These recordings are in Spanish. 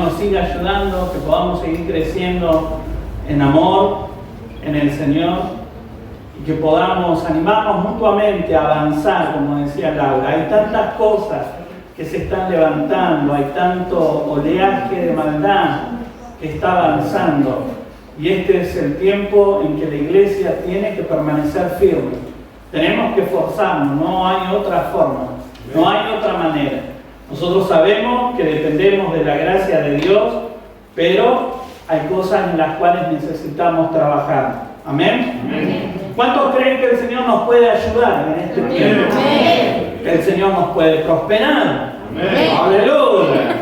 nos siga ayudando, que podamos seguir creciendo en amor, en el Señor, y que podamos animarnos mutuamente a avanzar, como decía Laura. Hay tantas cosas que se están levantando, hay tanto oleaje de maldad que está avanzando, y este es el tiempo en que la iglesia tiene que permanecer firme. Tenemos que esforzarnos, no hay otra forma, no hay otra manera. Nosotros sabemos que dependemos de la gracia de Dios, pero hay cosas en las cuales necesitamos trabajar. ¿Amén? Amén. ¿Cuántos creen que el Señor nos puede ayudar en este tiempo? Amén. Que el Señor nos puede prosperar. Amén. Aleluya.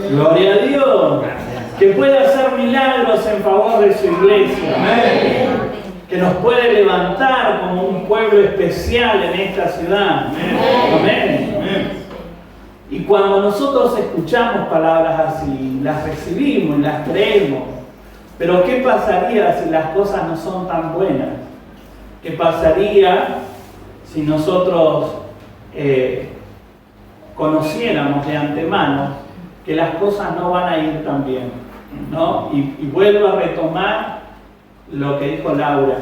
Gloria a Dios. Que puede hacer milagros en favor de su iglesia. Amén. Que nos puede levantar como un pueblo especial en esta ciudad. Amén. Amén. Y cuando nosotros escuchamos palabras así, las recibimos y las creemos, pero ¿qué pasaría si las cosas no son tan buenas? ¿Qué pasaría si nosotros conociéramos de antemano que las cosas no van a ir tan bien, ¿no? Y vuelvo a retomar lo que dijo Laura,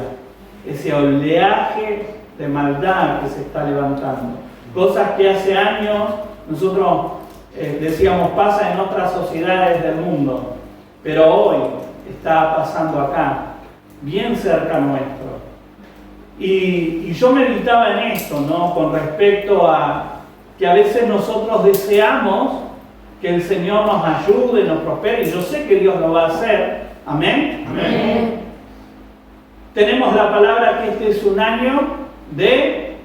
ese oleaje de maldad que se está levantando. Cosas que hace años nosotros decíamos pasa en otras sociedades del mundo, pero hoy está pasando acá, bien cerca nuestro. Y yo meditaba en esto, ¿no? Con respecto a que a veces nosotros deseamos que el Señor nos ayude, nos prospere, y yo sé que Dios lo va a hacer. ¿Amén? Amén. Tenemos la palabra que este es un año de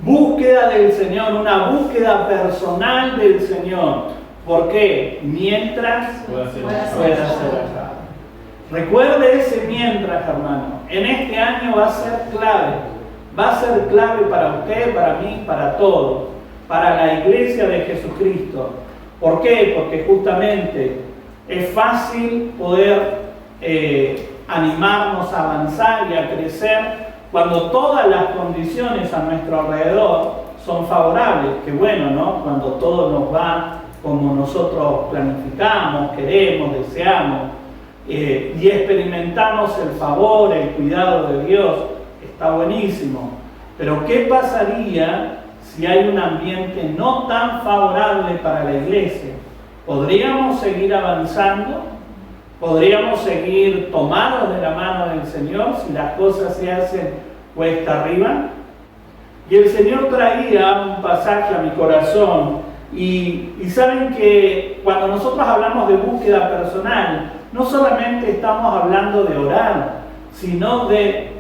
búsqueda del Señor, una búsqueda personal del Señor. ¿Por qué? Mientras pueda ser acá. Recuerde ese mientras, hermano. En este año va a ser clave. Va a ser clave para usted, para mí, para todos. Para la iglesia de Jesucristo. ¿Por qué? Porque justamente es fácil poder animarnos a avanzar y a crecer cuando todas las condiciones a nuestro alrededor son favorables. Qué bueno, ¿no? Cuando todo nos va como nosotros planificamos, queremos, deseamos, y experimentamos el favor, el cuidado de Dios, está buenísimo. Pero ¿qué pasaría si hay un ambiente no tan favorable para la iglesia? ¿Podríamos seguir avanzando? ¿Podríamos seguir tomados de la mano del Señor si las cosas se hacen cuesta arriba? Y el Señor traía un pasaje a mi corazón. Y saben que cuando nosotros hablamos de búsqueda personal, no solamente estamos hablando de orar, sino de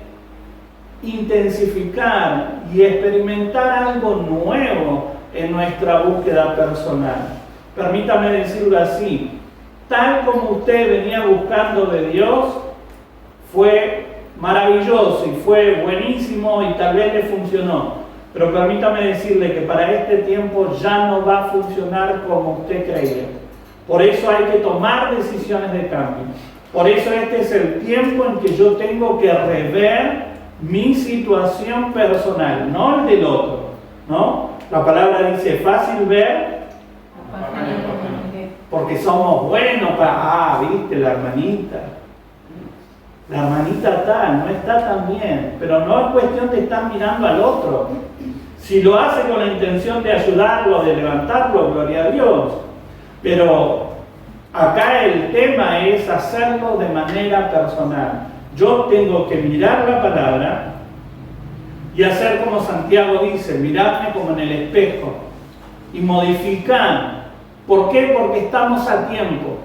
intensificar y experimentar algo nuevo en nuestra búsqueda personal. Permítame decirlo así. Tal como usted venía buscando de Dios, fue maravilloso y fue buenísimo y tal vez le funcionó. Pero permítame decirle que para este tiempo ya no va a funcionar como usted creía. Por eso hay que tomar decisiones de cambio. Por eso este es el tiempo en que yo tengo que rever mi situación personal, no el del otro, ¿no? La palabra dice, fácil ver, porque somos buenos para, viste, la hermanita tal, no está tan bien, pero no es cuestión de estar mirando al otro. Si lo hace con la intención de ayudarlo, de levantarlo, gloria a Dios. Pero acá el tema es hacerlo de manera personal. Yo tengo que mirar la palabra y hacer como Santiago dice, mirarme como en el espejo y modificar. ¿Por qué? Porque estamos a tiempo.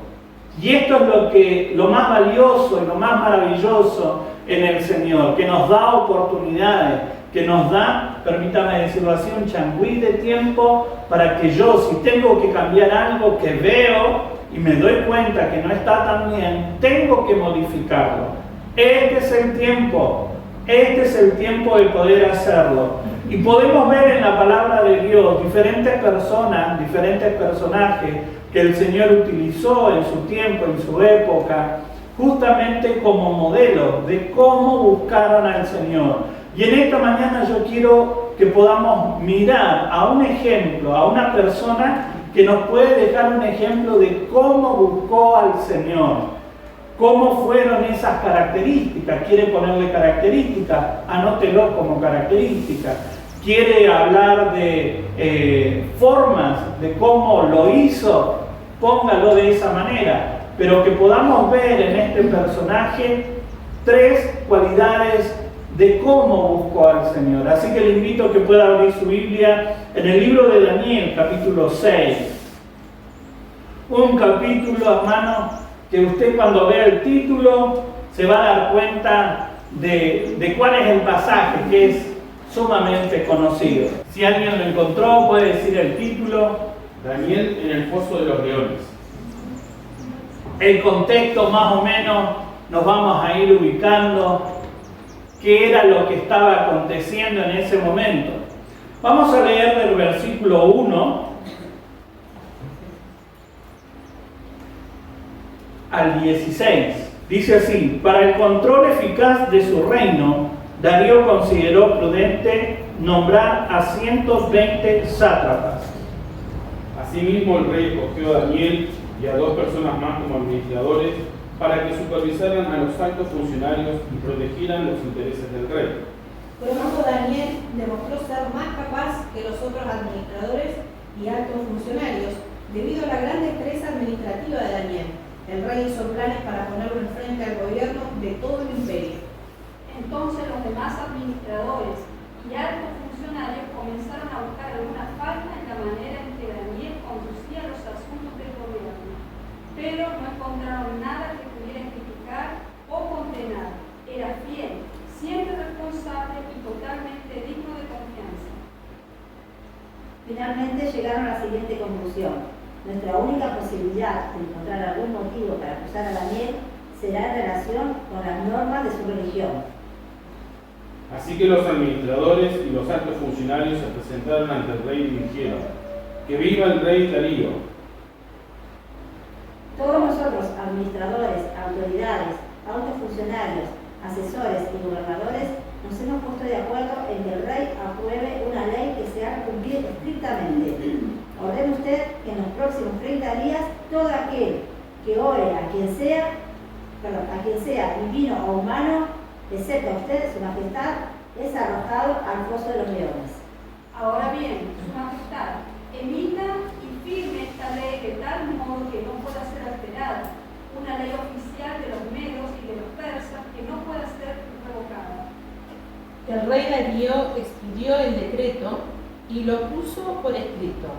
Y esto es lo más valioso y lo más maravilloso en el Señor, que nos da oportunidades, que nos da, permítame decirlo así, un changüí de tiempo para que yo, si tengo que cambiar algo que veo y me doy cuenta que no está tan bien, tengo que modificarlo. Este es el tiempo de poder hacerlo. Y podemos ver en la palabra de Dios diferentes personas, diferentes personajes que el Señor utilizó en su tiempo, en su época, justamente como modelo de cómo buscaron al Señor. Y en esta mañana yo quiero que podamos mirar a un ejemplo, a una persona que nos puede dejar un ejemplo de cómo buscó al Señor. ¿Cómo fueron esas características? ¿Quiere ponerle características? Anótelo como características. ¿Quiere hablar de formas de cómo lo hizo? Póngalo de esa manera. Pero que podamos ver en este personaje 3 cualidades de cómo buscó al Señor. Así que le invito a que pueda abrir su Biblia en el libro de Daniel, capítulo 6. Un capítulo, hermano, que usted cuando vea el título se va a dar cuenta de cuál es el pasaje, que es sumamente conocido. Si alguien lo encontró, puede decir el título. Daniel en el foso de los leones. El contexto más o menos nos vamos a ir ubicando qué era lo que estaba aconteciendo en ese momento. Vamos a leer del versículo 1 al 16. Dice así: para el control eficaz de su reino, Darío consideró prudente nombrar a 120 sátrapas. Asimismo, el rey escogió a Daniel y a 2 personas más como administradores para que supervisaran a los altos funcionarios y protegieran los intereses del rey. Pronto Daniel demostró ser más capaz que los otros administradores y altos funcionarios, debido a la gran destreza administrativa de Daniel. El rey hizo planes para ponerlo enfrente al gobierno de todo el imperio. Entonces los demás administradores y altos funcionarios comenzaron a buscar alguna falta en la manera en que Daniel conducía los asuntos del gobierno, pero no encontraron nada que pudieran criticar o condenar. Era fiel, siempre responsable y totalmente digno de confianza. Finalmente llegaron a la siguiente conclusión: nuestra única posibilidad de encontrar algún motivo para acusar a Daniel será en relación con las normas de su religión. Así que los administradores y los altos funcionarios se presentaron ante el rey y dijeron: ¡que viva el rey Darío! Todos nosotros, administradores, autoridades, altos funcionarios, asesores y gobernadores, nos hemos puesto de acuerdo en que el rey apruebe una ley que se ha de cumplir estrictamente. Ordene usted que en los próximos 30 días todo aquel que ore a quien sea divino o humano, excepto a usted, su majestad, es arrojado al foso de los leones. Ahora bien, su majestad, emita y firme esta ley de tal modo que no pueda ser alterada, una ley oficial de los medos y de los persas que no pueda ser revocada. El rey Darío expidió el decreto y lo puso por escrito.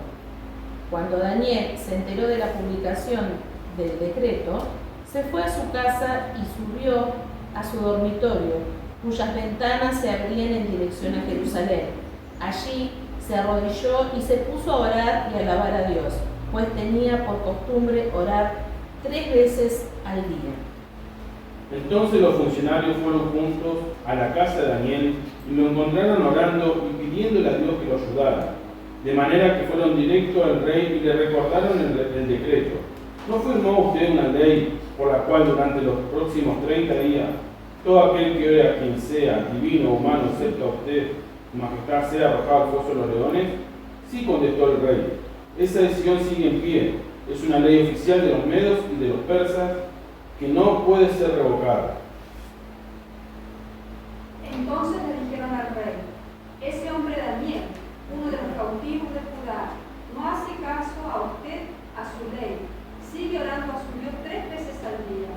Cuando Daniel se enteró de la publicación del decreto, se fue a su casa y subió a su dormitorio, cuyas ventanas se abrían en dirección a Jerusalén. Allí se arrodilló y se puso a orar y a alabar a Dios, pues tenía por costumbre orar 3 veces al día. Entonces los funcionarios fueron juntos a la casa de Daniel y lo encontraron orando y pidiéndole a Dios que lo ayudara. De manera que fueron directo al rey y le recordaron el decreto. ¿No firmó usted una ley por la cual durante los próximos 30 días todo aquel que ore a quien sea, divino o humano, excepto a usted, su majestad, sea arrojado al foso de los leones? Sí, contestó el rey. Esa decisión sigue en pie. Es una ley oficial de los medos y de los persas que no puede ser revocada. Entonces le dijeron al rey: ese hombre Daniel, uno de los cautivos de Judá, no hace caso a usted, a su ley, sigue orando a su Dios 3 veces al día.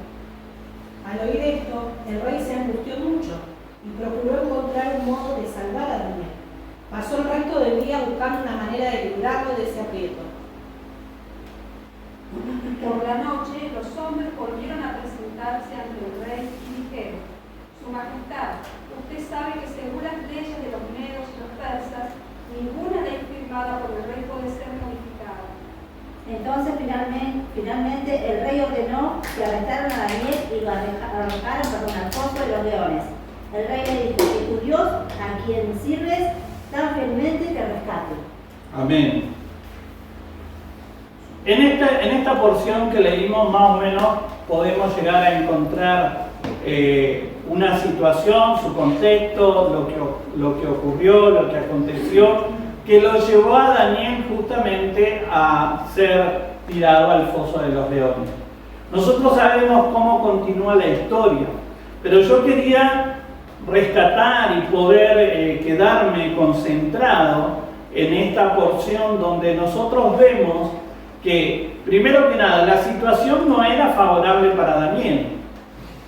Al oír esto, el rey se angustió mucho y procuró encontrar un modo de salvar a Daniel. Pasó el resto del día buscando una manera de librarlo de ese aprieto. Por la noche, los hombres volvieron a presentarse ante el rey y dijeron: Su majestad, usted sabe que según las leyes de los medos y los persas, ninguna ley firmada por el rey puede ser modificada. Entonces finalmente el rey ordenó que arrestaran a Daniel y lo arrojaron al foso de los leones. El rey le dijo: que tu Dios, a quien sirves tan fielmente, te rescate. Amén. En esta porción que leímos, más o menos podemos llegar a encontrar una situación, su contexto, lo que ocurrió, lo que aconteció, que lo llevó a Daniel justamente a ser tirado al foso de los leones. Nosotros sabemos cómo continúa la historia, pero yo quería rescatar y poder quedarme concentrado en esta porción donde nosotros vemos que, primero que nada, la situación no era favorable para Daniel.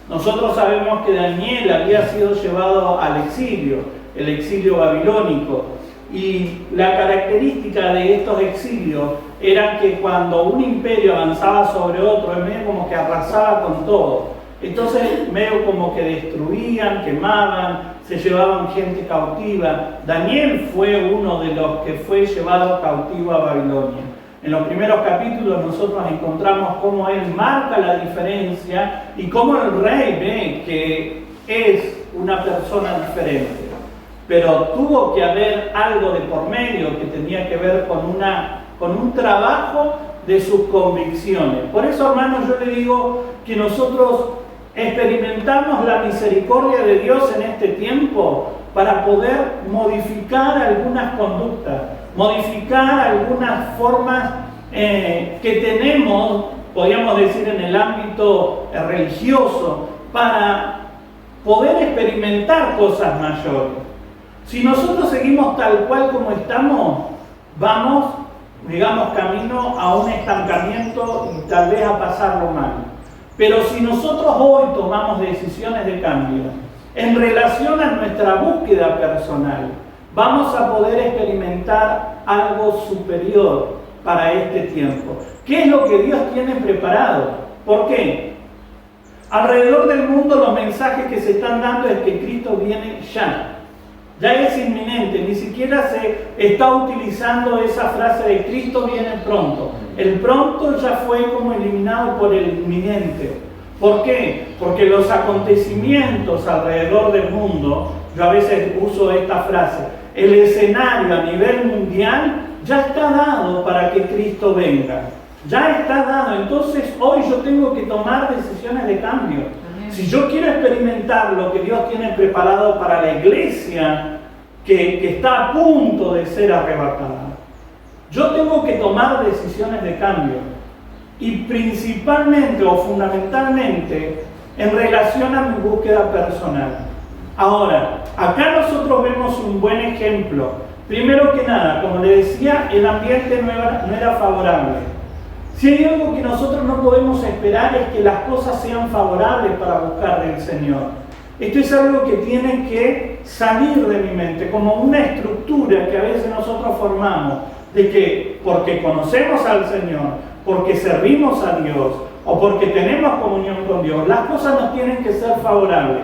Nosotros sabemos que Daniel había sido llevado al exilio, el exilio babilónico, y la característica de estos exilios era que cuando un imperio avanzaba sobre otro, en medio como que arrasaba con todo. Entonces, medio como que destruían, quemaban, se llevaban gente cautiva. Daniel fue uno de los que fue llevado cautivo a Babilonia. En los primeros capítulos nosotros encontramos cómo él marca la diferencia y cómo el rey ve que es una persona diferente. Pero tuvo que haber algo de por medio que tenía que ver con un trabajo de sus convicciones. Por eso, hermanos, yo le digo que nosotros experimentamos la misericordia de Dios en este tiempo para poder modificar algunas conductas, modificar algunas formas que tenemos, podríamos decir, en el ámbito religioso, para poder experimentar cosas mayores. Si nosotros seguimos tal cual como estamos, vamos, digamos, camino a un estancamiento y tal vez a pasarlo mal. Pero si nosotros hoy tomamos decisiones de cambio en relación a nuestra búsqueda personal, vamos a poder experimentar algo superior para este tiempo. ¿Qué es lo que Dios tiene preparado? ¿Por qué? Alrededor del mundo los mensajes que se están dando es que Cristo viene ya. Ya es inminente, ni siquiera se está utilizando esa frase de Cristo viene pronto. El pronto ya fue como eliminado por el inminente. ¿Por qué? Porque los acontecimientos alrededor del mundo, yo a veces uso esta frase, el escenario a nivel mundial ya está dado para que Cristo venga. Ya está dado, entonces hoy yo tengo que tomar decisiones de cambio. Si yo quiero experimentar lo que Dios tiene preparado para la iglesia que está a punto de ser arrebatada, yo tengo que tomar decisiones de cambio. Y principalmente o fundamentalmente en relación a mi búsqueda personal. Ahora, acá nosotros vemos un buen ejemplo. Primero que nada, como le decía, el ambiente no era favorable. Si hay algo que nosotros no podemos esperar es que las cosas sean favorables para buscar del Señor. Esto es algo que tiene que salir de mi mente, como una estructura que a veces nosotros formamos, de que porque conocemos al Señor, porque servimos a Dios o porque tenemos comunión con Dios, las cosas nos tienen que ser favorables.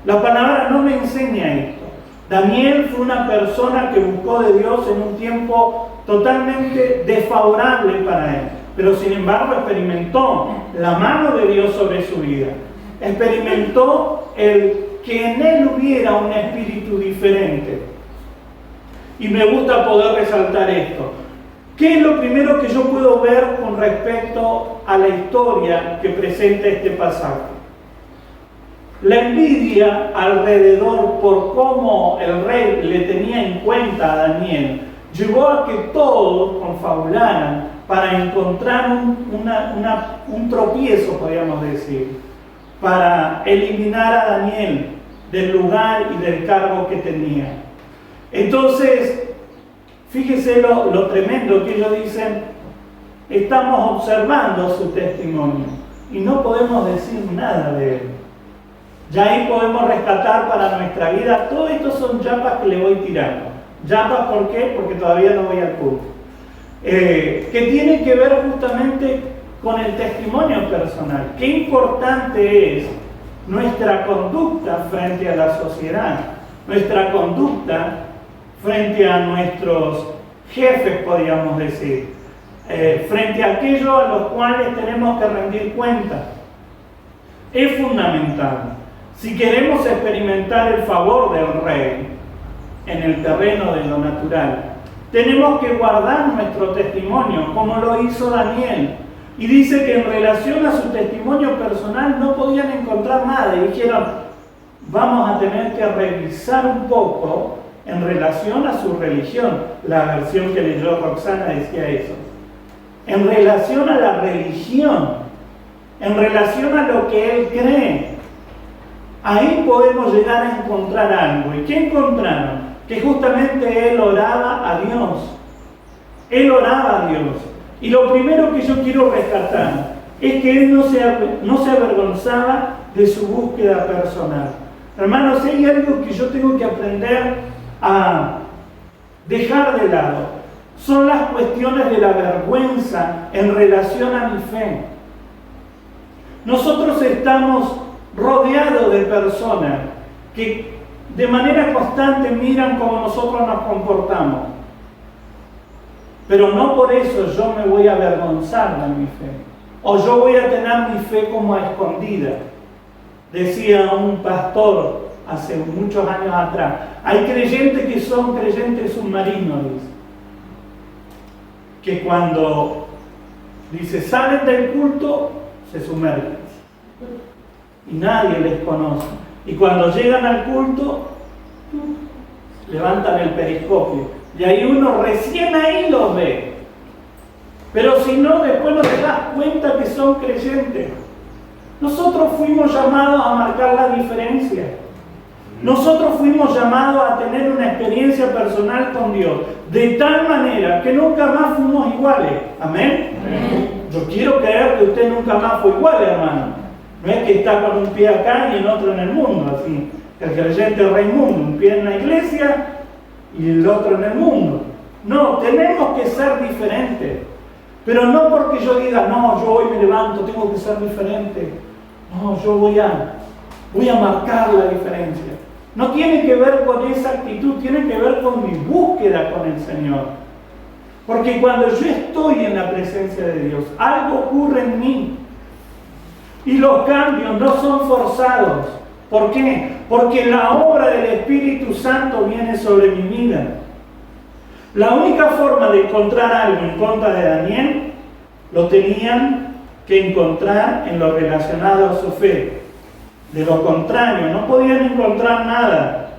La palabra no me enseña esto. Daniel fue una persona que buscó de Dios en un tiempo totalmente desfavorable para él. Pero sin embargo experimentó la mano de Dios sobre su vida. Experimentó el que en él hubiera un espíritu diferente. Y me gusta poder resaltar esto. ¿Qué es lo primero que yo puedo ver con respecto a la historia que presenta este pasaje? La envidia alrededor por cómo el rey le tenía en cuenta a Daniel llevó a que todos confabularan para encontrar un tropiezo, podríamos decir, para eliminar a Daniel del lugar y del cargo que tenía. Entonces, fíjese lo tremendo que ellos dicen, estamos observando su testimonio y no podemos decir nada de él. Ya ahí podemos rescatar para nuestra vida, todo esto son yapas que le voy tirando. Yapas, ¿por qué? Porque todavía no voy al culto. Que tiene que ver justamente con el testimonio personal. Qué importante es nuestra conducta frente a la sociedad, nuestra conducta frente a nuestros jefes, podríamos decir, frente a aquellos a los cuales tenemos que rendir cuenta. Es fundamental. Si queremos experimentar el favor del Rey en el terreno de lo natural, tenemos que guardar nuestro testimonio, como lo hizo Daniel. Y dice que en relación a su testimonio personal no podían encontrar nada. Y dijeron, vamos a tener que revisar un poco en relación a su religión. La versión que leyó Roxana decía eso. En relación a la religión, en relación a lo que él cree. Ahí podemos llegar a encontrar algo. ¿Y qué encontraron? Que justamente él oraba a Dios. Él oraba a Dios. Y lo primero que yo quiero rescatar es que él no se avergonzaba de su búsqueda personal. Hermanos, hay algo que yo tengo que aprender a dejar de lado. Son las cuestiones de la vergüenza en relación a mi fe. Nosotros estamos rodeados de personas que de manera constante miran cómo nosotros nos comportamos. Pero no por eso yo me voy a avergonzar de mi fe. O yo voy a tener mi fe como a escondida. Decía un pastor hace muchos años atrás, hay creyentes que son creyentes submarinos, dice. Que cuando, dice, salen del culto, se sumergen. Y nadie les conoce. Y cuando llegan al culto, levantan el periscopio. Y ahí uno recién ahí los ve. Pero si no, después no te das cuenta que son creyentes. Nosotros fuimos llamados a marcar la diferencia. Nosotros fuimos llamados a tener una experiencia personal con Dios. De tal manera que nunca más fuimos iguales. ¿Amén? Amén. Yo quiero creer que usted nunca más fue igual, hermano. No es que está con un pie acá y el otro en el mundo, así. El creyente rey mundo, un pie en la iglesia y el otro en el mundo. No, tenemos que ser diferentes. Pero no porque yo diga, no, yo hoy me levanto, tengo que ser diferente. No, yo voy a marcar la diferencia. No tiene que ver con esa actitud, tiene que ver con mi búsqueda con el Señor. Porque cuando yo estoy en la presencia de Dios, algo ocurre en mí. Y los cambios no son forzados. ¿Por qué? Porque la obra del Espíritu Santo viene sobre mi vida. La única forma de encontrar algo en contra de Daniel, lo tenían que encontrar en lo relacionado a su fe. De lo contrario, no podían encontrar nada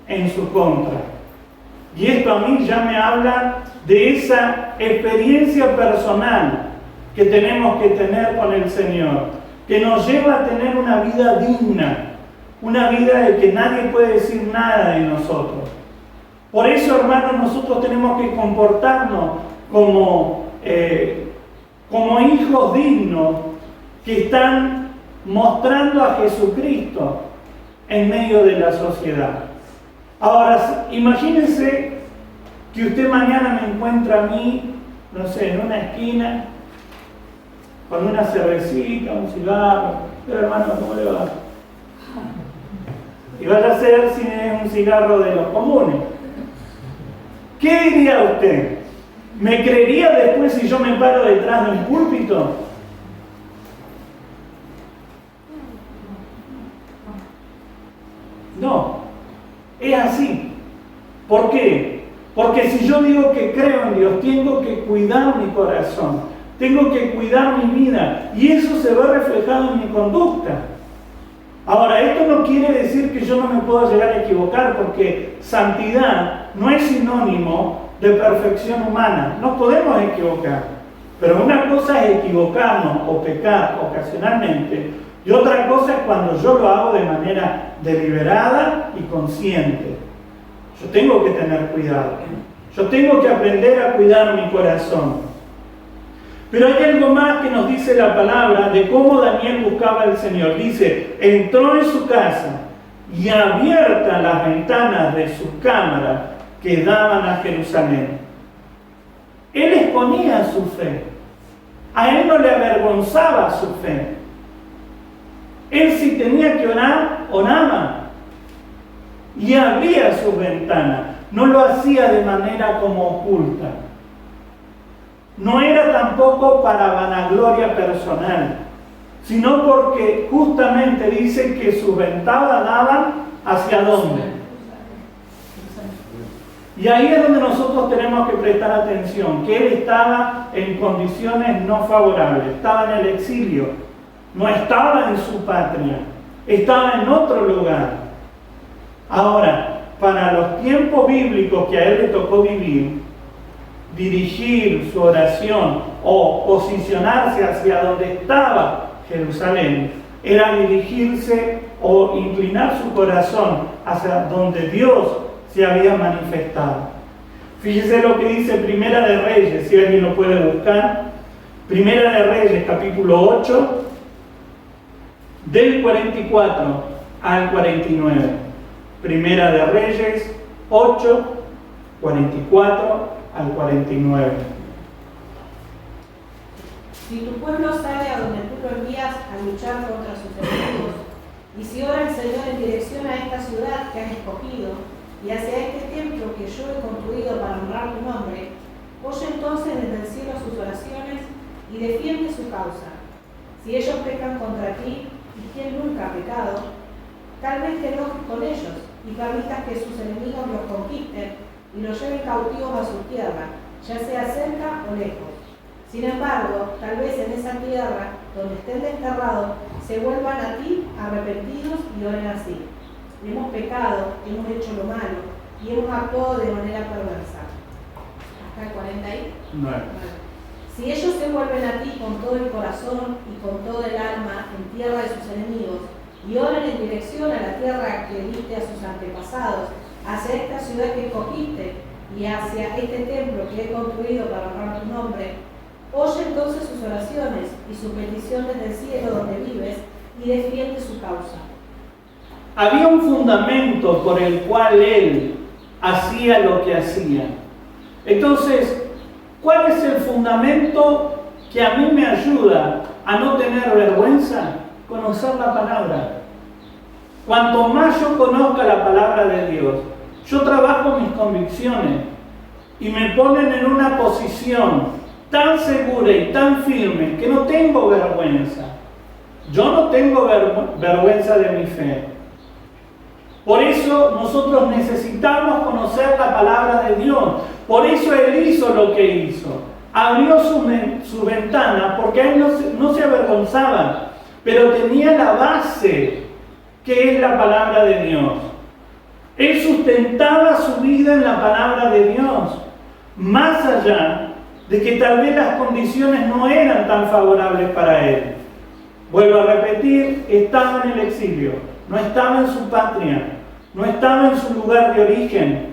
en su contra. Y esto a mí ya me habla de esa experiencia personal que tenemos que tener con el Señor, que nos lleva a tener una vida digna, una vida de que nadie puede decir nada de nosotros. Por eso, hermanos, nosotros tenemos que comportarnos como hijos dignos que están mostrando a Jesucristo en medio de la sociedad. Ahora, imagínense que usted mañana me encuentra a mí, no sé, en una esquina, con una cervecita, un cigarro. Pero hermano, ¿cómo le va? Y vaya a ser si es un cigarro de los comunes. ¿Qué diría usted? ¿Me creería después si yo me paro detrás de un púlpito? No, es así. ¿Por qué? Porque si yo digo que creo en Dios, tengo que cuidar mi corazón, tengo que cuidar mi vida, y eso se ve reflejado en mi conducta. Ahora, esto no quiere decir que yo no me pueda llegar a equivocar, porque santidad no es sinónimo de perfección humana. No podemos equivocar. Pero una cosa es equivocarnos o pecar ocasionalmente, y otra cosa es cuando yo lo hago de manera deliberada y consciente. Yo tengo que tener cuidado. Yo tengo que aprender a cuidar mi corazón. Pero hay algo más que nos dice la palabra de cómo Daniel buscaba al Señor. Dice, entró en su casa y abiertas las ventanas de su cámara que daban a Jerusalén. Él exponía su fe. A él no le avergonzaba su fe. Él si tenía que orar, oraba. Y abría sus ventanas. No lo hacía de manera como oculta. No era tampoco para vanagloria personal, sino porque justamente dice que sus ventanas daban ¿hacia dónde? Y ahí es donde nosotros tenemos que prestar atención, que él estaba en condiciones no favorables, estaba en el exilio, no estaba en su patria, estaba en otro lugar. Ahora, para los tiempos bíblicos que a él le tocó vivir, dirigir su oración o posicionarse hacia donde estaba Jerusalén, era dirigirse o inclinar su corazón hacia donde Dios se había manifestado. Fíjese lo que dice Primera de Reyes, si alguien lo puede buscar. Primera de Reyes, capítulo 8, del 44 al 49. Primera de Reyes 8, 44 al 49. Si tu pueblo sale a donde tú lo envías a luchar contra sus enemigos, y si ora el Señor en dirección a esta ciudad que has escogido, y hacia este templo que yo he construido para honrar tu nombre, oye entonces desde el cielo sus oraciones y defiende su causa. Si ellos pecan contra ti, y quien nunca ha pecado, tal vez te enojes con ellos y permitas que sus enemigos los conquisten y los lleven cautivos a su tierra, ya sea cerca o lejos. Sin embargo, tal vez en esa tierra donde estén desterrados se vuelvan a ti arrepentidos y oren así: hemos pecado, hemos hecho lo malo y hemos actuado de manera perversa. Hasta el 49. Si ellos se vuelven a ti con todo el corazón y con todo el alma en tierra de sus enemigos y oran en dirección a la tierra que diste a sus antepasados, hacia esta ciudad que escogiste y hacia este templo que he construido para honrar tu nombre, oye entonces sus oraciones y su petición desde el cielo donde vives y defiende su causa. Había un fundamento por el cual él hacía lo que hacía. Entonces, ¿cuál es el fundamento que a mí me ayuda a no tener vergüenza? Conocer la palabra. Cuanto más yo conozca la palabra de Dios, yo trabajo mis convicciones y me ponen en una posición tan segura y tan firme que no tengo vergüenza. Yo no tengo vergüenza de mi fe. Por eso nosotros necesitamos conocer la palabra de Dios. Por eso Él hizo lo que hizo. Abrió su ventana porque Él no se avergonzaba, pero tenía la base que es la palabra de Dios. Él sustentaba su vida en la palabra de Dios, más allá de que tal vez las condiciones no eran tan favorables para él. Vuelvo a repetir, estaba en el exilio, no estaba en su patria, no estaba en su lugar de origen.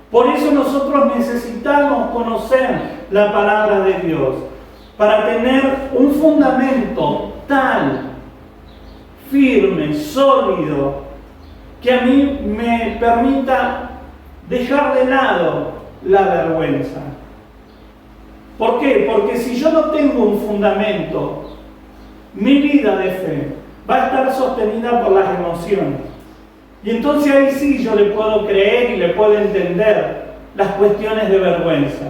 Por eso nosotros necesitamos conocer la palabra de Dios, para tener un fundamento tal, firme, sólido, que a mí me permita dejar de lado la vergüenza. ¿Por qué? Porque si yo no tengo un fundamento, mi vida de fe va a estar sostenida por las emociones. Y entonces ahí sí yo le puedo creer y le puedo entender las cuestiones de vergüenza.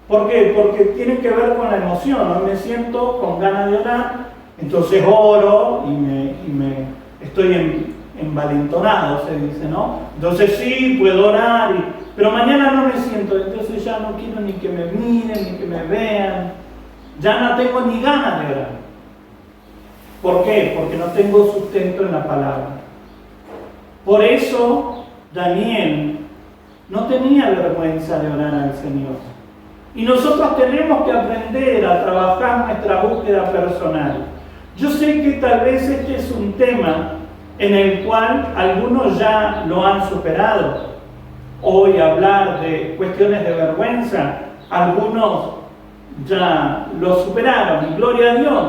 ¿Por qué? Porque tiene que ver con la emoción. ¿No? Me siento con ganas de orar, entonces oro y me estoy envalentonado, se dice, ¿no? Entonces sí, puedo orar, pero mañana no me siento, entonces ya no quiero ni que me miren, ni que me vean, ya no tengo ni ganas de orar. ¿Por qué? Porque no tengo sustento en la palabra. Por eso Daniel no tenía vergüenza de orar al Señor. Y nosotros tenemos que aprender a trabajar nuestra búsqueda personal. Yo sé que tal vez este es un tema en el cual algunos ya lo han superado. Hoy hablar de cuestiones de vergüenza, algunos ya lo superaron, y gloria a Dios.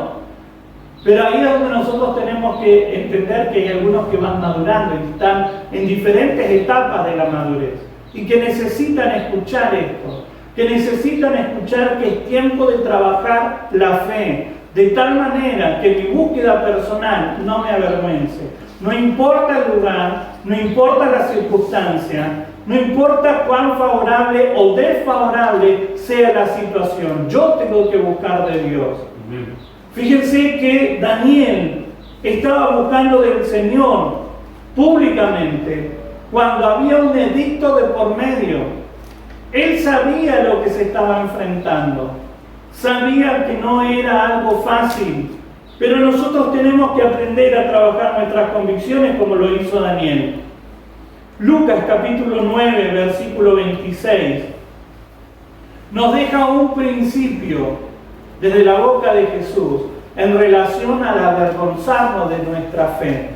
Pero ahí es donde nosotros tenemos que entender que hay algunos que van madurando y están en diferentes etapas de la madurez y que necesitan escuchar esto, que necesitan escuchar que es tiempo de trabajar la fe, de tal manera que mi búsqueda personal no me avergüence. No importa el lugar, no importa la circunstancia, no importa cuán favorable o desfavorable sea la situación, yo tengo que buscar de Dios. Fíjense que Daniel estaba buscando del Señor públicamente cuando había un edicto de por medio. Él sabía lo que se estaba enfrentando, sabía que no era algo fácil, pero nosotros tenemos que aprender a trabajar nuestras convicciones como lo hizo Daniel. Lucas capítulo 9, versículo 26, nos deja un principio desde la boca de Jesús en relación al avergonzarnos de nuestra fe.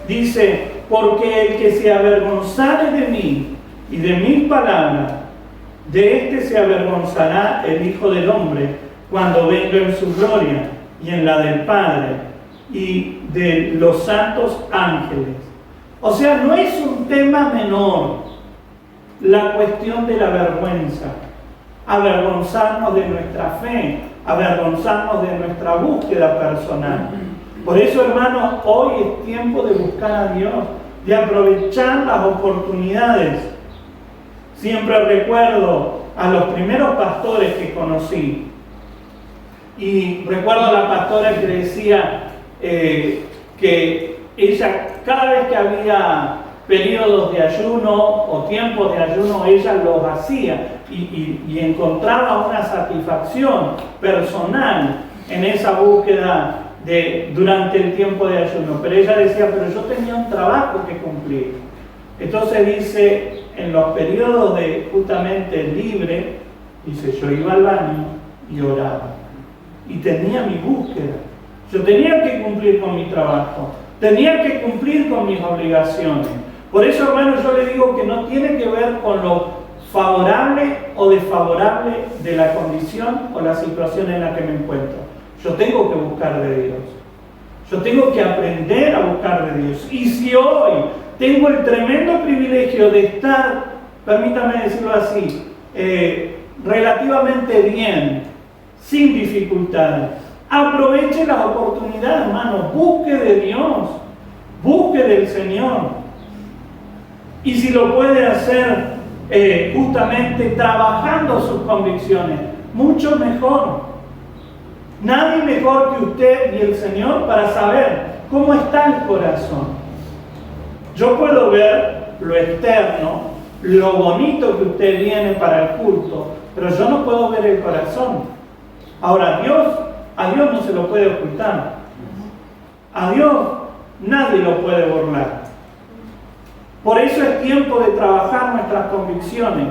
Dice, porque el que se avergonzare de mí y de mis palabras, de éste se avergonzará el Hijo del Hombre cuando venga en su gloria y en la del Padre y de los santos ángeles. O sea, no es un tema menor la cuestión de la vergüenza, avergonzarnos de nuestra fe, avergonzarnos de nuestra búsqueda personal. Por eso, hermanos, hoy es tiempo de buscar a Dios, de aprovechar las oportunidades. Siempre recuerdo a los primeros pastores que conocí, y recuerdo a la pastora que decía que ella, cada vez que había periodos de ayuno o tiempos de ayuno, ella los hacía y encontraba una satisfacción personal en esa búsqueda durante el tiempo de ayuno. Pero ella decía, pero yo tenía un trabajo que cumplir. Entonces dice, en los periodos de justamente libre, dice, yo iba al baño y oraba. Y tenía mi búsqueda. Yo tenía que cumplir con mi trabajo. Tenía que cumplir con mis obligaciones. Por eso, hermanos, yo le digo que no tiene que ver con lo favorable o desfavorable de la condición o la situación en la que me encuentro. Yo tengo que buscar de Dios. Yo tengo que aprender a buscar de Dios. Y si hoy tengo el tremendo privilegio de estar, permítame decirlo así, relativamente bien, sin dificultades, aproveche las oportunidades, hermanos. Busque de Dios, busque del Señor. Y si lo puede hacer justamente trabajando sus convicciones, mucho mejor. Nadie mejor que usted y el Señor para saber cómo está el corazón. Yo puedo ver lo externo, lo bonito que usted viene para el culto, pero yo no puedo ver el corazón. Ahora, a Dios no se lo puede ocultar. A Dios nadie lo puede burlar. Por eso es tiempo de trabajar nuestras convicciones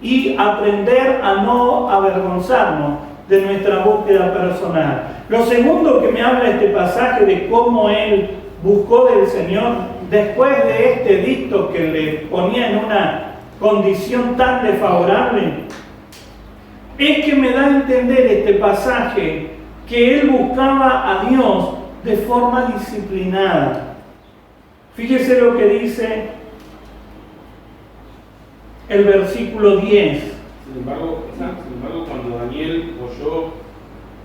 y aprender a no avergonzarnos de nuestra búsqueda personal. Lo segundo que me habla este pasaje de cómo él buscó del Señor después de este edicto que le ponía en una condición tan desfavorable, es que me da a entender este pasaje que él buscaba a Dios de forma disciplinada. Fíjese lo que dice el versículo 10. Sin embargo, cuando Daniel oyó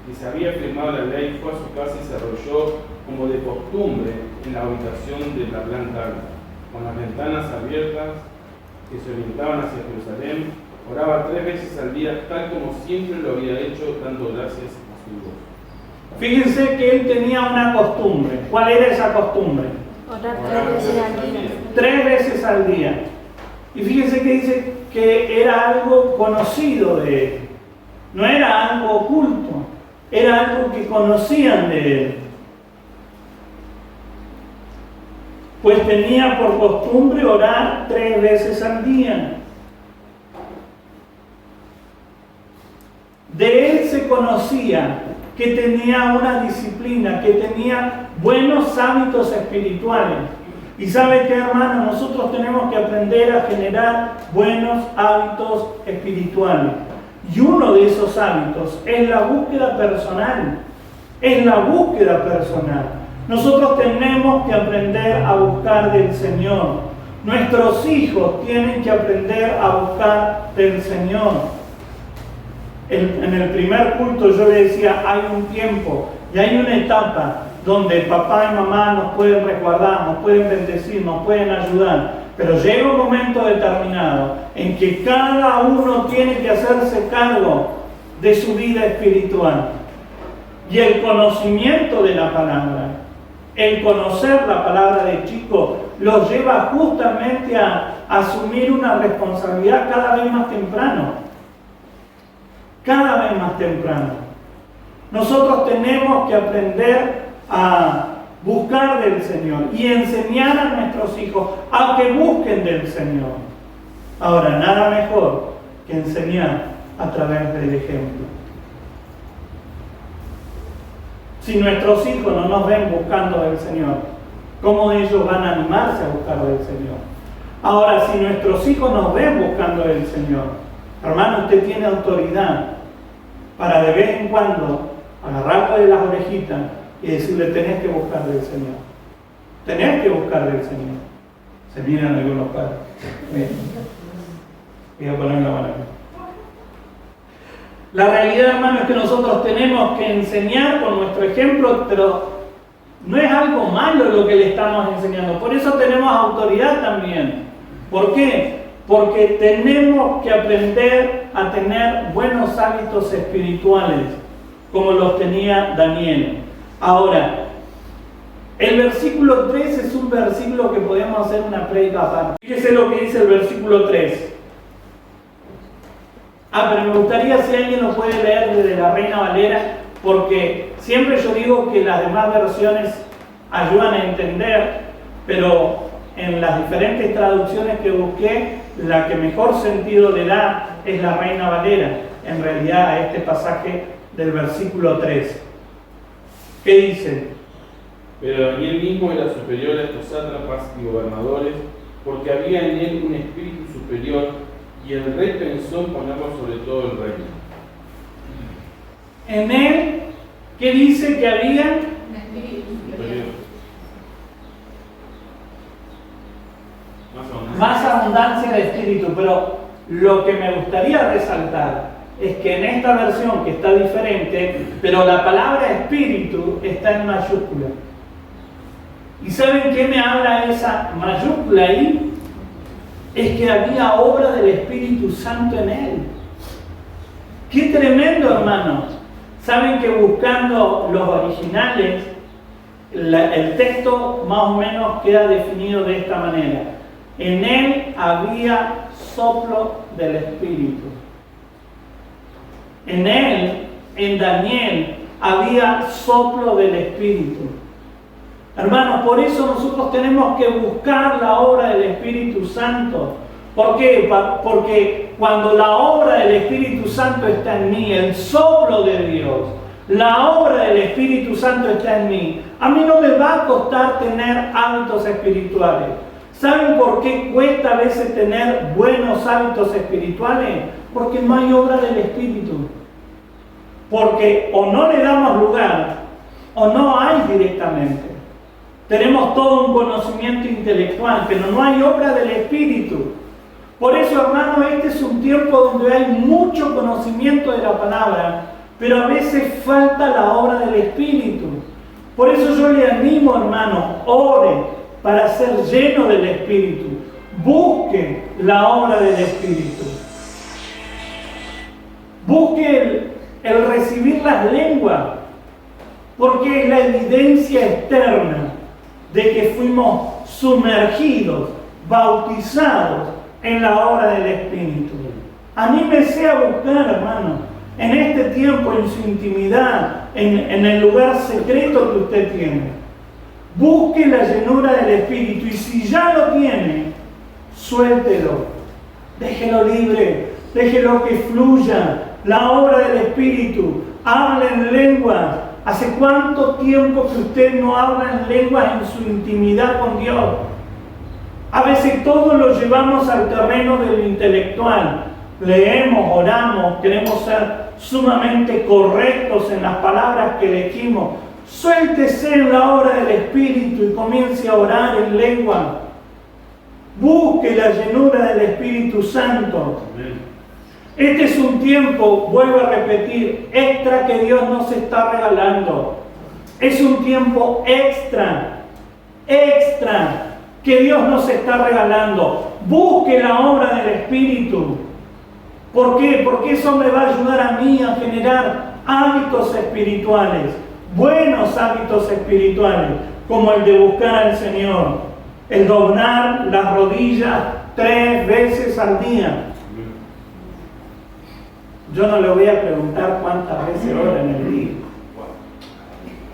que se había firmado la ley, fue a su casa y se arrolló como de costumbre en la habitación de la planta alta, con las ventanas abiertas que se orientaban hacia Jerusalén. Oraba 3 veces al día, tal como siempre lo había hecho, dando gracias a su Dios. Fíjense que él tenía una costumbre. ¿Cuál era esa costumbre? Orar 3 veces al día. 3 veces al día. Y fíjense que dice que era algo conocido de él. No era algo oculto. Era algo que conocían de él. Pues tenía por costumbre orar 3 veces al día. De él se conocía que tenía una disciplina, que tenía buenos hábitos espirituales. Y ¿sabe qué, hermano? Nosotros tenemos que aprender a generar buenos hábitos espirituales. Y uno de esos hábitos es la búsqueda personal. Es la búsqueda personal. Nosotros tenemos que aprender a buscar del Señor. Nuestros hijos tienen que aprender a buscar del Señor. En el primer culto yo le decía, hay un tiempo y hay una etapa donde papá y mamá nos pueden resguardar, nos pueden bendecir, nos pueden ayudar, pero llega un momento determinado en que cada uno tiene que hacerse cargo de su vida espiritual. Y el conocimiento de la palabra, el conocer la palabra de chico, los lleva justamente a asumir una responsabilidad cada vez más temprano. Cada vez más temprano. Nosotros tenemos que aprender a buscar del Señor y enseñar a nuestros hijos a que busquen del Señor. Ahora, nada mejor que enseñar a través del ejemplo. Si nuestros hijos no nos ven buscando del Señor, ¿cómo ellos van a animarse a buscar del Señor? Ahora, si nuestros hijos nos ven buscando del Señor, hermano, usted tiene autoridad para de vez en cuando agarrarle de las orejitas y decirle: tenés que buscar del Señor. Tenés que buscar del Señor. Se miran algunos padres. Voy a poner la mano aquí. La realidad, hermano, es que nosotros tenemos que enseñar con nuestro ejemplo, pero no es algo malo lo que le estamos enseñando. Por eso tenemos autoridad también. ¿Por qué? Porque tenemos que aprender a tener buenos hábitos espirituales, como los tenía Daniel. Ahora, el versículo 3 es un versículo que podemos hacer una prédica aparte. Fíjese lo que dice el versículo 3. Pero me gustaría si alguien lo puede leer desde la Reina Valera, porque siempre yo digo que las demás versiones ayudan a entender, pero en las diferentes traducciones que busqué, la que mejor sentido le da es la Reina Valera, en realidad, a este pasaje del versículo 3. ¿Qué dice? Pero Daniel mismo era superior a estos sátrapas y gobernadores, porque había en él un espíritu superior, y el rey pensó en ponerlo sobre todo el reino. En él, ¿qué dice que había? Un espíritu superior. Más abundancia de espíritu, pero lo que me gustaría resaltar es que en esta versión, que está diferente, pero la palabra espíritu está en mayúscula. ¿Y saben qué me habla esa mayúscula ahí? Es que había obra del Espíritu Santo en él. ¡Qué tremendo, hermanos! Saben que buscando los originales, el texto más o menos queda definido de esta manera. En él había soplo del Espíritu. En él, en Daniel, había soplo del Espíritu. Hermanos, por eso nosotros tenemos que buscar la obra del Espíritu Santo. ¿Por qué? Porque cuando la obra del Espíritu Santo está en mí, el soplo de Dios, la obra del Espíritu Santo está en mí, a mí no me va a costar tener hábitos espirituales. ¿Saben por qué cuesta a veces tener buenos hábitos espirituales? Porque no hay obra del Espíritu. Porque o no le damos lugar, o no hay directamente. Tenemos todo un conocimiento intelectual, pero no hay obra del Espíritu. Por eso, hermano, este es un tiempo donde hay mucho conocimiento de la palabra, pero a veces falta la obra del Espíritu. Por eso yo le animo, hermano, ore para ser lleno del Espíritu. Busque la obra del Espíritu. Busque el recibir las lenguas, porque es la evidencia externa de que fuimos sumergidos, bautizados en la obra del Espíritu. Anímese a buscar, hermano, en este tiempo, en su intimidad, en el lugar secreto que usted tiene. Busque la llenura del Espíritu, y si ya lo tiene, suéltelo, déjelo libre, déjelo que fluya la obra del Espíritu. Hable en lenguas. ¿Hace cuánto tiempo que usted no habla en lenguas en su intimidad con Dios? A veces todo lo llevamos al terreno de lo intelectual. Leemos, oramos, queremos ser sumamente correctos en las palabras que elegimos. Suéltese en la obra del Espíritu y comience a orar en lengua. Busque la llenura del Espíritu Santo. Este es un tiempo, vuelvo a repetir, extra que Dios nos está regalando. Es un tiempo extra que Dios nos está regalando. Busque la obra del Espíritu. ¿Por qué? Porque eso me va a ayudar a mí a generar hábitos espirituales, buenos hábitos espirituales, como el de buscar al Señor, el doblar las rodillas 3 veces al día. Yo no le voy a preguntar cuántas veces ora en el día.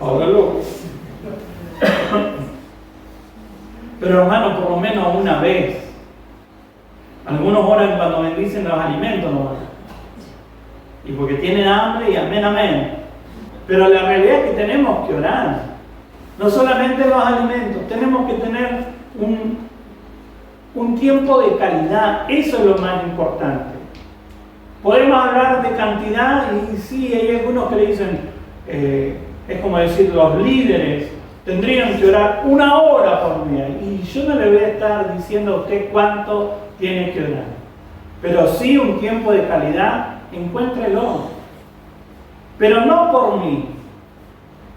Hágalo. Pero hermano, por lo menos una vez. Algunos oran cuando bendicen los alimentos, no oran. Y porque tienen hambre y amén, amén. Pero la realidad es que tenemos que orar. No solamente los alimentos, tenemos que tener un tiempo de calidad. Eso es lo más importante. Podemos hablar de cantidad y sí, hay algunos que le dicen, es como decir, los líderes tendrían que orar 1 hora por día. Y yo no le voy a estar diciendo a usted cuánto tiene que orar. Pero sí un tiempo de calidad, encuéntrelo. Pero no por mí,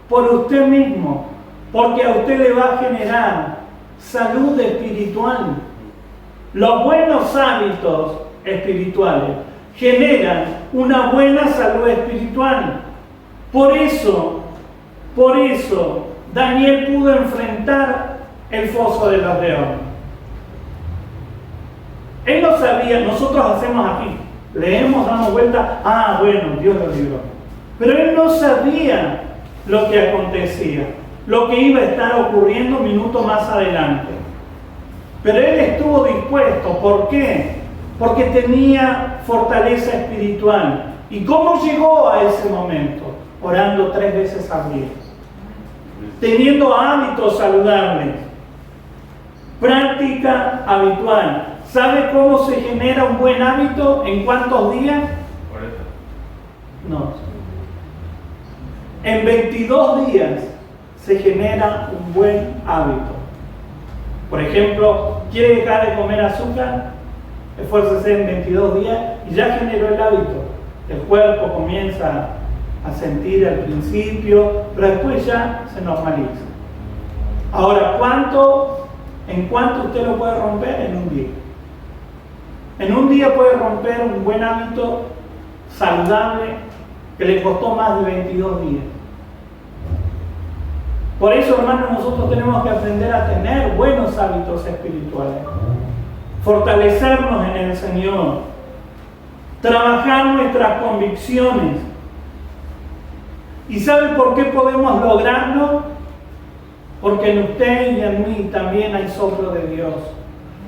por usted mismo. Porque a usted le va a generar salud espiritual. Los buenos hábitos espirituales generan una buena salud espiritual. Por eso, Daniel pudo enfrentar el foso de los leones. Él no sabía, nosotros hacemos aquí, leemos, damos vuelta, bueno, Dios lo libró. Pero él no sabía lo que acontecía, lo que iba a estar ocurriendo minutos más adelante. Pero él estuvo dispuesto, ¿por qué? Porque tenía fortaleza espiritual. ¿Y cómo llegó a ese momento? Orando 3 veces al día. Teniendo hábitos saludables. Práctica habitual. ¿Sabe cómo se genera un buen hábito? ¿En cuántos días? 40. No. En 22 días se genera un buen hábito. Por ejemplo, ¿quiere dejar de comer azúcar? Esfuércese en 22 días y ya generó el hábito. El cuerpo comienza a sentir al principio, pero después ya se normaliza. Ahora, ¿en cuánto usted lo puede romper? En un día. En un día puede romper un buen hábito saludable que le costó más de 22 días. Por eso, hermanos, nosotros tenemos que aprender a tener buenos hábitos espirituales. Fortalecernos en el Señor. Trabajar nuestras convicciones. ¿Y sabe por qué podemos lograrlo? Porque en usted y en mí también hay soplo de Dios.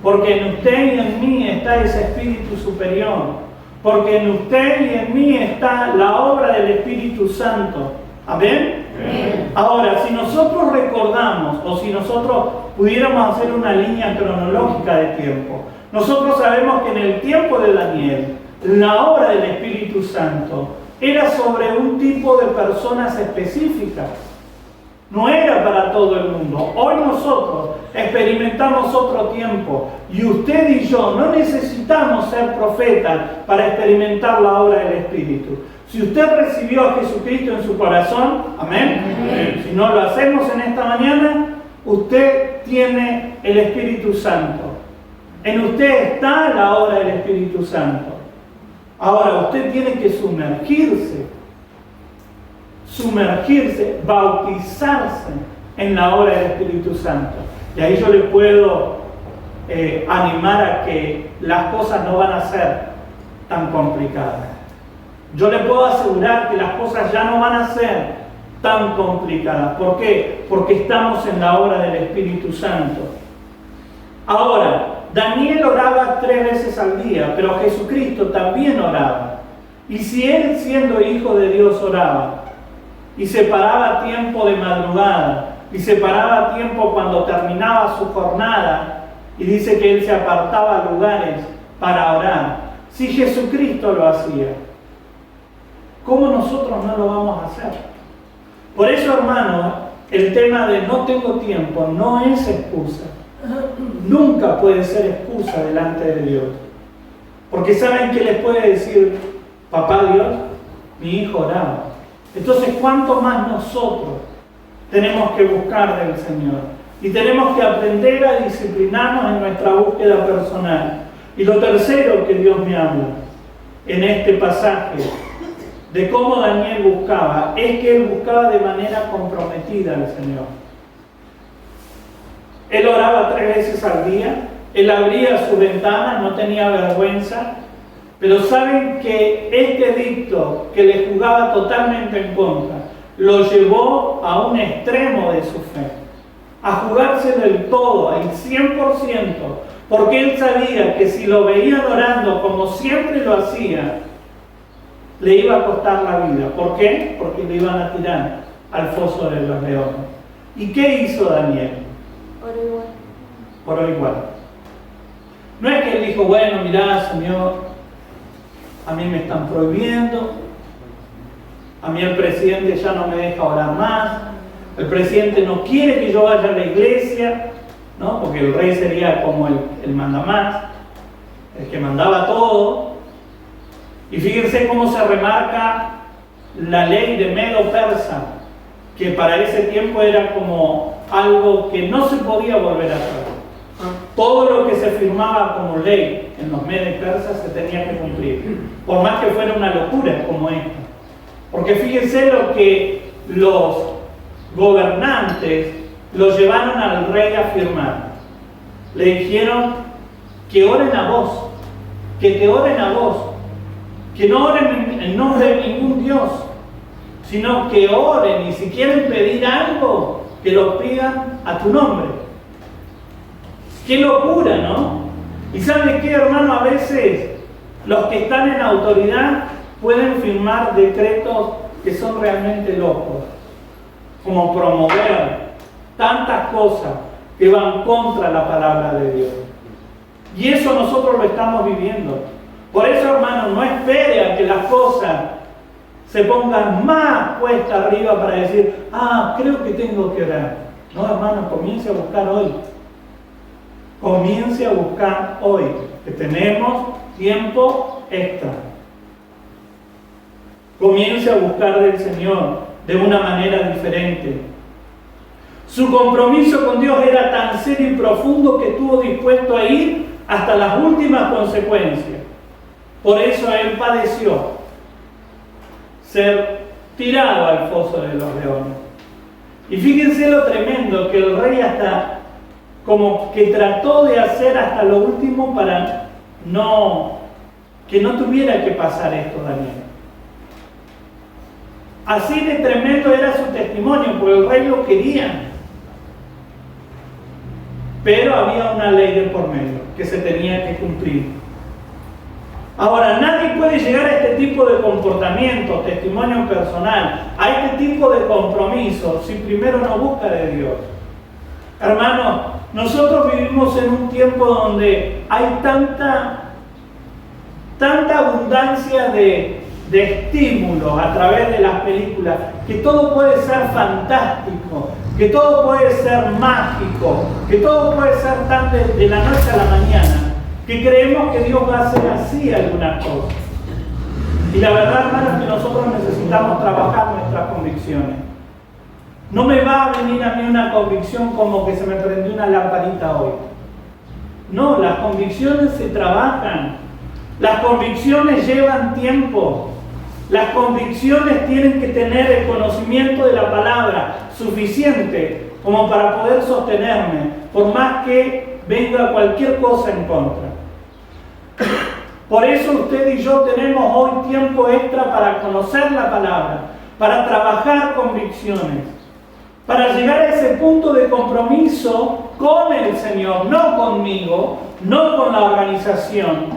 Porque en usted y en mí está ese Espíritu superior. Porque en usted y en mí está la obra del Espíritu Santo. ¿Amén? Amén. Ahora, si nosotros recordamos o si nosotros pudiéramos hacer una línea cronológica de tiempo, nosotros sabemos que en el tiempo de Daniel, la obra del Espíritu Santo era sobre un tipo de personas específicas. No era para todo el mundo. Hoy nosotros experimentamos otro tiempo y usted y yo no necesitamos ser profetas para experimentar la obra del Espíritu. Si usted recibió a Jesucristo en su corazón, amén. Amén. Si no lo hacemos en esta mañana, usted tiene el Espíritu Santo. En usted está la obra del Espíritu Santo. Ahora usted tiene que sumergirse, bautizarse en la obra del Espíritu Santo. Y ahí yo le puedo animar a que las cosas no van a ser tan complicadas. Yo le puedo asegurar que las cosas ya no van a ser tan complicadas. ¿Por qué? Porque estamos en la obra del Espíritu Santo. Ahora, Daniel oraba 3 veces al día, pero Jesucristo también oraba. Y si él, siendo hijo de Dios, oraba, y se paraba tiempo de madrugada, y se paraba tiempo cuando terminaba su jornada, y dice que él se apartaba a lugares para orar. Si Jesucristo lo hacía, ¿cómo nosotros no lo vamos a hacer? Por eso, hermano, el tema de no tengo tiempo no es excusa. Nunca puede ser excusa delante de Dios. Porque ¿saben qué les puede decir papá Dios? Mi hijo oraba. Entonces, ¿cuánto más nosotros tenemos que buscar del Señor? Y tenemos que aprender a disciplinarnos en nuestra búsqueda personal. Y lo tercero que Dios me habla en este pasaje de cómo Daniel buscaba, es que él buscaba de manera comprometida al Señor. Él oraba 3 veces al día, él abría su ventana, no tenía vergüenza, pero saben que este edicto que le jugaba totalmente en contra, lo llevó a un extremo de su fe. a jugárselo el todo, al 100%, porque él sabía que si lo veían orando como siempre lo hacía, le iba a costar la vida. ¿Por qué? Porque le iban a tirar al foso de los leones. ¿Y qué hizo Daniel? Oró igual. No es que él dijo, bueno, mirá, Señor, a mí me están prohibiendo, a mí el presidente ya no me deja orar más, el presidente no quiere que yo vaya a la iglesia, ¿no? Porque el rey sería como el mandamás, el que mandaba todo. Y fíjense cómo se remarca la ley de Medo-Persa, que para ese tiempo era como algo que no se podía volver a hacer. Todo lo que se firmaba como ley en los Medos persas se tenía que cumplir, por más que fuera una locura como esta. Porque fíjense lo que los gobernantes lo llevaron al rey a firmar. Le dijeron que oren a vos, que te oren a vos, que no oren en nombre de ningún Dios, sino que oren, y si quieren pedir algo, que lo pidan a tu nombre. ¡Qué locura!, ¿no? Y ¿sabe qué, hermano? A veces los que están en autoridad pueden firmar decretos que son realmente locos, como promover tantas cosas que van contra la palabra de Dios. Y eso nosotros lo estamos viviendo. Por eso, hermano, no espere a que las cosas se pongan más cuesta arriba para decir, creo que tengo que orar. No, hermano, comience a buscar hoy. Comience a buscar hoy, que tenemos tiempo extra. Comience a buscar del Señor de una manera diferente. Su compromiso con Dios era tan serio y profundo que estuvo dispuesto a ir hasta las últimas consecuencias. Por eso él padeció ser tirado al foso de los leones. Y fíjense lo tremendo que el rey hasta como que trató de hacer hasta lo último para que no tuviera que pasar esto, Daniel. Así de tremendo era su testimonio, porque el rey lo quería. Pero había una ley de por medio que se tenía que cumplir. Ahora, nadie puede llegar a este tipo de comportamiento, testimonio personal, a este tipo de compromiso, si primero no busca de Dios. Hermanos, nosotros vivimos en un tiempo donde hay tanta abundancia de estímulos a través de las películas, que todo puede ser fantástico, que todo puede ser mágico, que todo puede ser tan de la noche a la mañana, que creemos que Dios va a hacer así algunas cosas. Y la verdad, hermanos, es que nosotros necesitamos trabajar nuestras convicciones. No me va a venir a mí una convicción como que se me prendió una lamparita hoy. No, las convicciones se trabajan. Las convicciones llevan tiempo. Las convicciones tienen que tener el conocimiento de la palabra suficiente como para poder sostenerme, por más que venga cualquier cosa en contra. Por eso usted y yo tenemos hoy tiempo extra para conocer la palabra, para trabajar convicciones, para llegar a ese punto de compromiso con el Señor, no conmigo, no con la organización,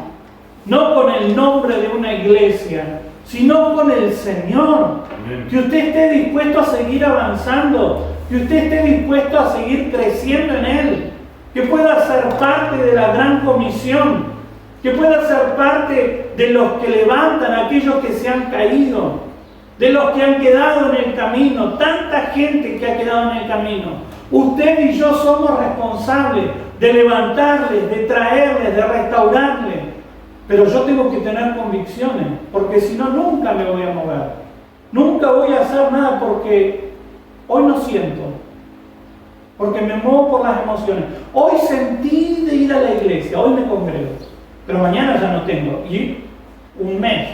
no con el nombre de una iglesia, sino con el Señor. Amén. Que usted esté dispuesto a seguir avanzando, que usted esté dispuesto a seguir creciendo en Él, que pueda ser parte de la gran comisión, que pueda ser parte de los que levantan a aquellos que se han caído, de los que han quedado en el camino, tanta gente que ha quedado en el camino. Usted y yo somos responsables de levantarles, de traerles, de restaurarles. Pero yo tengo que tener convicciones, porque si no, nunca me voy a mover. Nunca voy a hacer nada porque hoy no siento, porque me muevo por las emociones. Hoy sentí de ir a la iglesia, hoy me congrego, pero mañana ya no tengo. Y un mes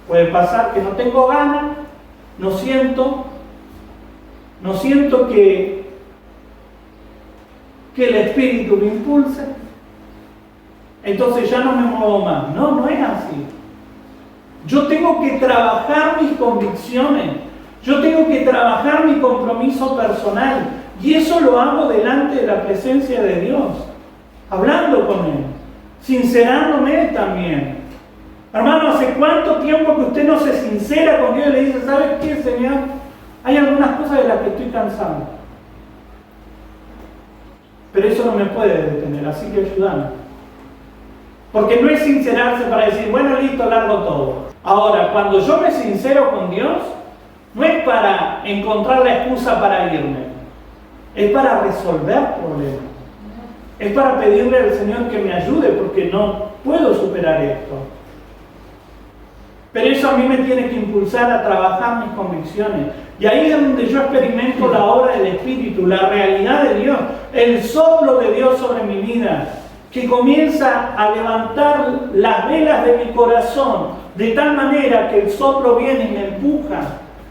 puede pasar que no tengo ganas, no siento que el Espíritu me impulse. Entonces ya no me muevo más. No, no es así. Yo tengo que trabajar mis convicciones. Yo tengo que trabajar mi compromiso personal. Y eso lo hago delante de la presencia de Dios, hablando con Él, sincerándome también. Hermano, ¿hace cuánto tiempo que usted no se sincera con Dios y le dice, ¿sabes qué, Señor? Hay algunas cosas de las que estoy cansado. Pero eso no me puede detener, así que ayúdame. Porque no es sincerarse para decir, bueno, listo, largo todo. Ahora, cuando yo me sincero con Dios, no es para encontrar la excusa para irme. Es para resolver problemas. Es para pedirle al Señor que me ayude porque no puedo superar esto. Pero eso a mí me tiene que impulsar a trabajar mis convicciones. Y ahí es donde yo experimento la obra del Espíritu, la realidad de Dios, el soplo de Dios sobre mi vida, que comienza a levantar las velas de mi corazón, de tal manera que el soplo viene y me empuja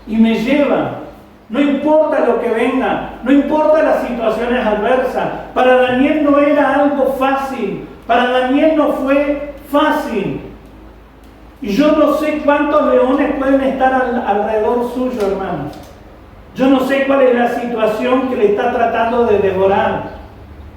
y me lleva. No importa lo que venga, no importa las situaciones adversas. Para Daniel no era algo fácil, para Daniel no fue fácil. Y yo no sé cuántos leones pueden estar alrededor suyo, hermanos. Yo no sé cuál es la situación que le está tratando de devorar.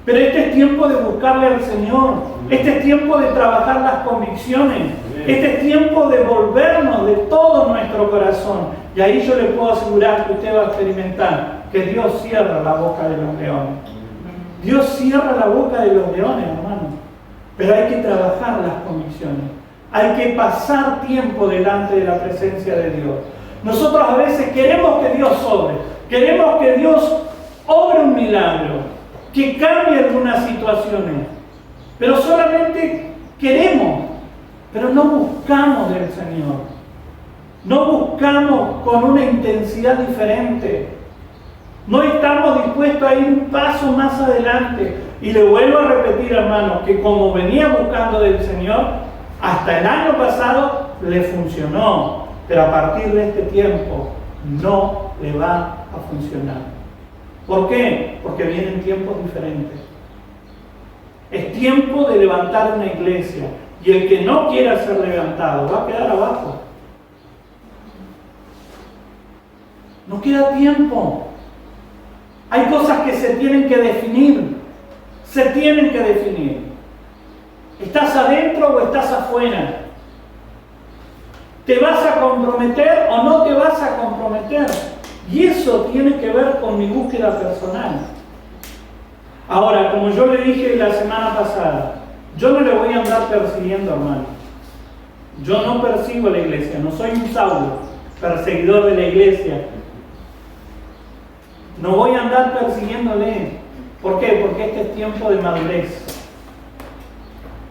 Pero este es tiempo de buscarle al Señor. Este es tiempo de trabajar las convicciones. Este es tiempo de volvernos de todo nuestro corazón. Y ahí yo le puedo asegurar que usted va a experimentar que Dios cierra la boca de los leones. Dios cierra la boca de los leones, hermano. Pero hay que trabajar las convicciones. Hay que pasar tiempo delante de la presencia de Dios. Nosotros a veces queremos que Dios obre. Queremos que Dios obre un milagro, que cambie algunas situaciones. Pero solamente queremos, pero no buscamos del Señor. No buscamos con una intensidad diferente. No estamos dispuestos a ir un paso más adelante. Y le vuelvo a repetir, hermanos, que como venía buscando del Señor, hasta el año pasado le funcionó, pero a partir de este tiempo no le va a funcionar. ¿Por qué? Porque vienen tiempos diferentes. Es tiempo de levantar una iglesia y el que no quiera ser levantado va a quedar abajo. No queda tiempo. Hay cosas que se tienen que definir. Se tienen que definir. ¿Estás adentro o estás afuera? ¿Te vas a comprometer o no te vas a comprometer? Y eso tiene que ver con mi búsqueda personal. Ahora, como yo le dije la semana pasada, yo no le voy a andar persiguiendo, hermano. Yo no persigo a la iglesia, no soy un Saulo, perseguidor de la iglesia. No voy a andar persiguiéndole. ¿Por qué? Porque este es tiempo de madurez.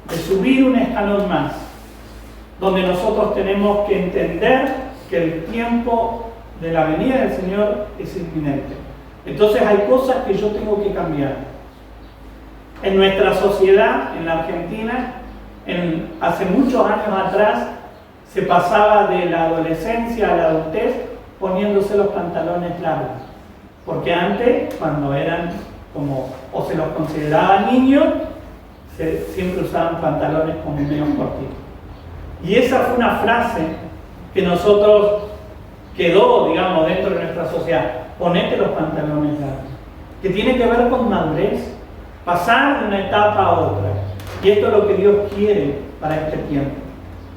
De subir un escalón más, donde nosotros tenemos que entender que el tiempo de la venida del Señor es inminente. Entonces hay cosas que yo tengo que cambiar. En nuestra sociedad, en la Argentina, hace muchos años atrás, se pasaba de la adolescencia a la adultez poniéndose los pantalones largos. Porque antes, cuando eran como, o se los consideraba niños, siempre usaban pantalones como medio cortitos. Y esa fue una frase que nosotros quedó, digamos, dentro de nuestra sociedad. Ponete los pantalones largos. Que tiene que ver con madurez. Pasar de una etapa a otra. Y esto es lo que Dios quiere para este tiempo.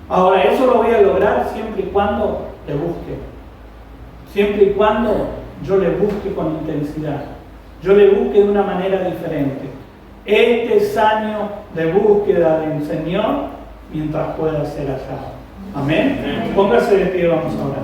Ahora, eso lo voy a lograr siempre y cuando le busque. Siempre y cuando yo le busque con intensidad. Yo le busque de una manera diferente. Este es año de búsqueda del Señor mientras pueda ser hallado. Amén. Póngase de pie, vamos a orar.